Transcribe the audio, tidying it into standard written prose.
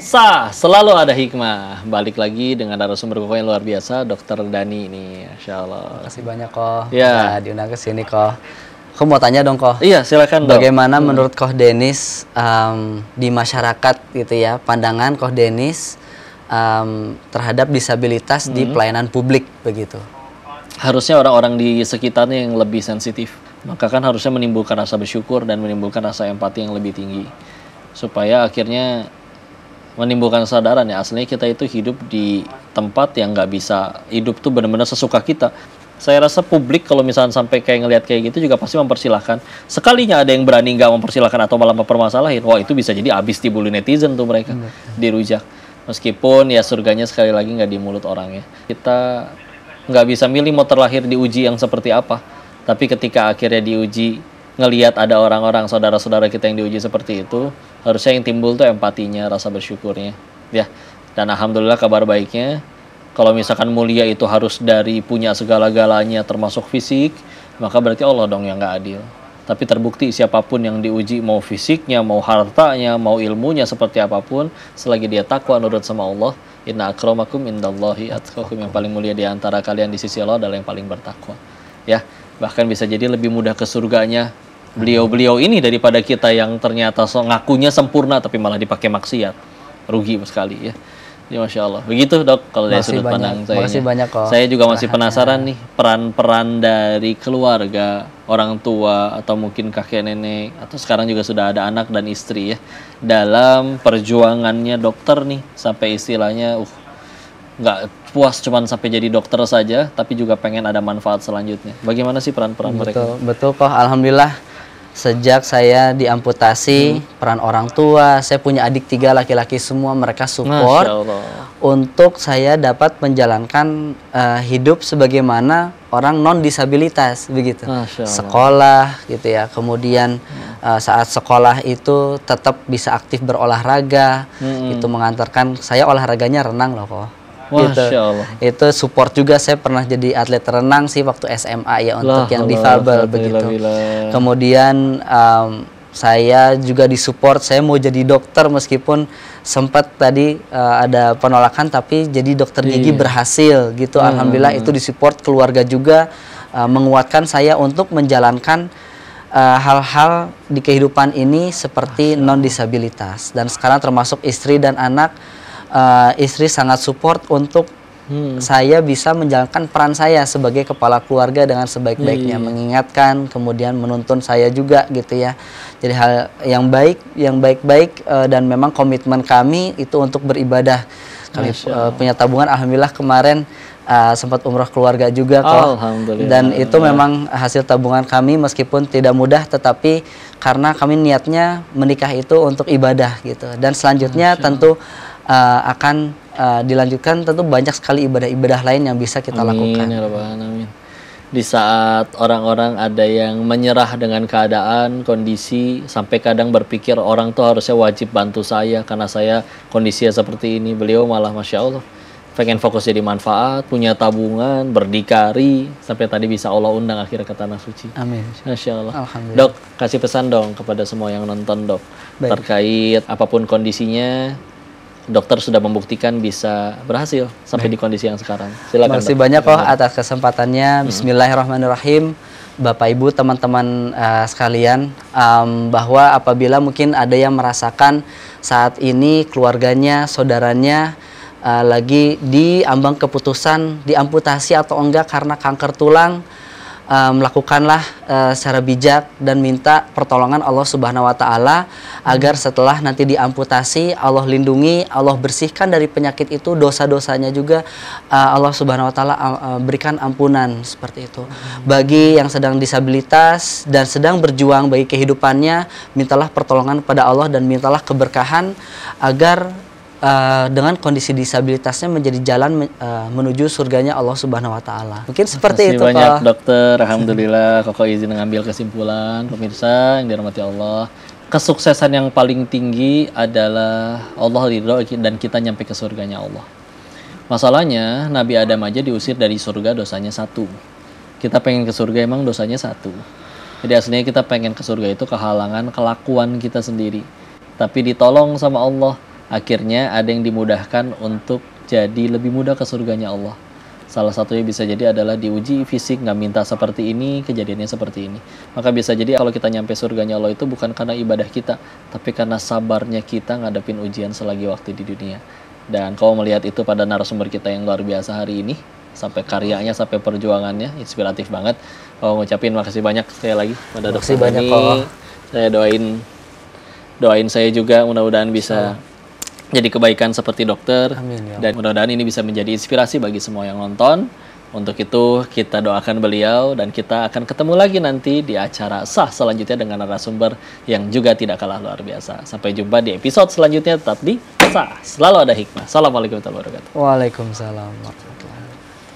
Selalu ada hikmah. Balik lagi dengan narasumber yang luar biasa, Dokter Dani ini, Masya Allah. Makasih banyak kok. Ya. Diundang ke sini kok. Aku mau tanya dong kok. Iya, silakan dong. Bagaimana menurut Koh Denis di masyarakat gitu ya, pandangan Koh Denis terhadap disabilitas di pelayanan publik begitu? Harusnya orang-orang di sekitarnya yang lebih sensitif. Maka kan harusnya menimbulkan rasa bersyukur dan menimbulkan rasa empati yang lebih tinggi. Supaya akhirnya menimbulkan kesadaran ya, aslinya kita itu hidup di tempat yang nggak bisa hidup tuh benar-benar sesuka kita. Saya rasa publik kalau misalnya sampai kayak ngelihat kayak gitu juga pasti mempersilahkan. Sekalinya ada yang berani nggak mempersilahkan atau malah mempermasalahin, wah itu bisa jadi abis dibully netizen tuh mereka, dirujak. Meskipun ya surganya sekali lagi nggak di mulut orang ya. Kita nggak bisa milih mau terlahir di uji yang seperti apa. Tapi ketika akhirnya diuji, ngelihat ada orang-orang saudara-saudara kita yang diuji seperti itu, harusnya yang timbul tuh empatinya, rasa bersyukurnya, ya. Dan alhamdulillah kabar baiknya, kalau misalkan mulia itu harus dari punya segala-galanya termasuk fisik, maka berarti Allah dong yang nggak adil. Tapi terbukti siapapun yang diuji, mau fisiknya, mau hartanya, mau ilmunya, seperti apapun, selagi dia takwa nurut sama Allah, inna akramakum indallahi atqakum, yang paling mulia di antara kalian di sisi Allah adalah yang paling bertakwa, ya. Bahkan bisa jadi lebih mudah ke surganya beliau-beliau ini daripada kita yang ternyata ngakunya sempurna tapi malah dipakai maksiat. Rugi sekali ya. Ya Masya Allah. Begitu dok kalau dari sudut pandang saya. Makasih banyak kok. Saya juga masih penasaran nih peran-peran dari keluarga, orang tua atau mungkin kakek nenek atau sekarang juga sudah ada anak dan istri ya, dalam perjuangannya dokter nih sampai istilahnya nggak puas cuman sampai jadi dokter saja, tapi juga pengen ada manfaat selanjutnya. Bagaimana sih peran-peran mereka? Betul kok. Alhamdulillah sejak saya diamputasi, peran orang tua, saya punya adik 3 laki-laki semua, mereka support untuk saya dapat menjalankan hidup sebagaimana orang non disabilitas begitu. Sekolah gitu ya. Kemudian saat sekolah itu tetap bisa aktif berolahraga. Itu mengantarkan saya olahraganya renang loh kok. Gitu. Itu support juga, saya pernah jadi atlet renang sih waktu SMA ya untuk yang difabel begitu. Kemudian saya juga disupport, saya mau jadi dokter meskipun sempat tadi ada penolakan, tapi jadi dokter gigi berhasil gitu. Alhamdulillah itu disupport keluarga juga, menguatkan saya untuk menjalankan hal-hal di kehidupan ini seperti non disabilitas. Dan sekarang termasuk istri dan anak. Istri sangat support untuk saya bisa menjalankan peran saya sebagai kepala keluarga dengan sebaik-baiknya, mengingatkan, kemudian menuntun saya juga gitu ya. Jadi hal yang baik, yang baik-baik, dan memang komitmen kami itu untuk beribadah. Kami punya tabungan, alhamdulillah kemarin sempat umroh keluarga juga kok. Dan itu memang hasil tabungan kami, meskipun tidak mudah, tetapi karena kami niatnya menikah itu untuk ibadah gitu. Dan selanjutnya tentu akan dilanjutkan, tentu banyak sekali ibadah-ibadah lain yang bisa kita lakukan. Amin. Di saat orang-orang ada yang menyerah dengan keadaan, kondisi, sampai kadang berpikir orang tuh harusnya wajib bantu saya karena saya kondisinya seperti ini, beliau malah Masya Allah pengen fokus jadi manfaat, punya tabungan, berdikari, sampai tadi bisa Allah undang akhirnya ke Tanah Suci. Amin. Masya Allah. Dok, kasih pesan dong kepada semua yang nonton dok. Terkait apapun kondisinya, dokter sudah membuktikan bisa berhasil sampai di kondisi yang sekarang. Silakan. Terima kasih banyak kok atas kesempatannya. Bismillahirrahmanirrahim. Bapak Ibu, teman-teman sekalian, bahwa apabila mungkin ada yang merasakan saat ini keluarganya, saudaranya lagi diambang keputusan diamputasi atau enggak karena kanker tulang, melakukanlah secara bijak dan minta pertolongan Allah Subhanahu wa Ta'ala agar setelah nanti diamputasi Allah lindungi, Allah bersihkan dari penyakit itu, dosa-dosanya juga Allah Subhanahu wa Ta'ala berikan ampunan seperti itu. Bagi yang sedang disabilitas dan sedang berjuang bagi kehidupannya, mintalah pertolongan pada Allah dan mintalah keberkahan agar dengan kondisi disabilitasnya menjadi jalan menuju surganya Allah Subhanahu wa Ta'ala. Mungkin seperti itu. Terima kasih banyak dokter. Alhamdulillah Koko izin mengambil kesimpulan. Pemirsa yang dirahmati Allah, kesuksesan yang paling tinggi adalah Allah ridho dan kita nyampe ke surganya Allah. Masalahnya Nabi Adam aja diusir dari surga, dosanya 1. Kita pengen ke surga emang dosanya 1. Jadi aslinya kita pengen ke surga itu kehalangan kelakuan kita sendiri. Tapi ditolong sama Allah akhirnya ada yang dimudahkan untuk jadi lebih mudah ke surganya Allah. Salah satunya bisa jadi adalah diuji fisik, nggak minta seperti ini, kejadiannya seperti ini. Maka bisa jadi kalau kita nyampe surganya Allah itu bukan karena ibadah kita, tapi karena sabarnya kita ngadepin ujian selagi waktu di dunia. Dan kalau melihat itu pada narasumber kita yang luar biasa hari ini, sampai karyanya, sampai perjuangannya, inspiratif banget. Oh, ngucapin makasih banyak sekali lagi pada dokter ini. Saya doain saya juga mudah-mudahan bisa jadi kebaikan seperti dokter. Amin, ya. Dan mudah-mudahan ini bisa menjadi inspirasi bagi semua yang nonton. Untuk itu kita doakan beliau dan kita akan ketemu lagi nanti di acara sah selanjutnya dengan narasumber yang juga tidak kalah luar biasa. Sampai jumpa di episode selanjutnya, tetap di sah. Selalu ada hikmah. Assalamualaikum warahmatullahi wabarakatuh. Waalaikumsalam.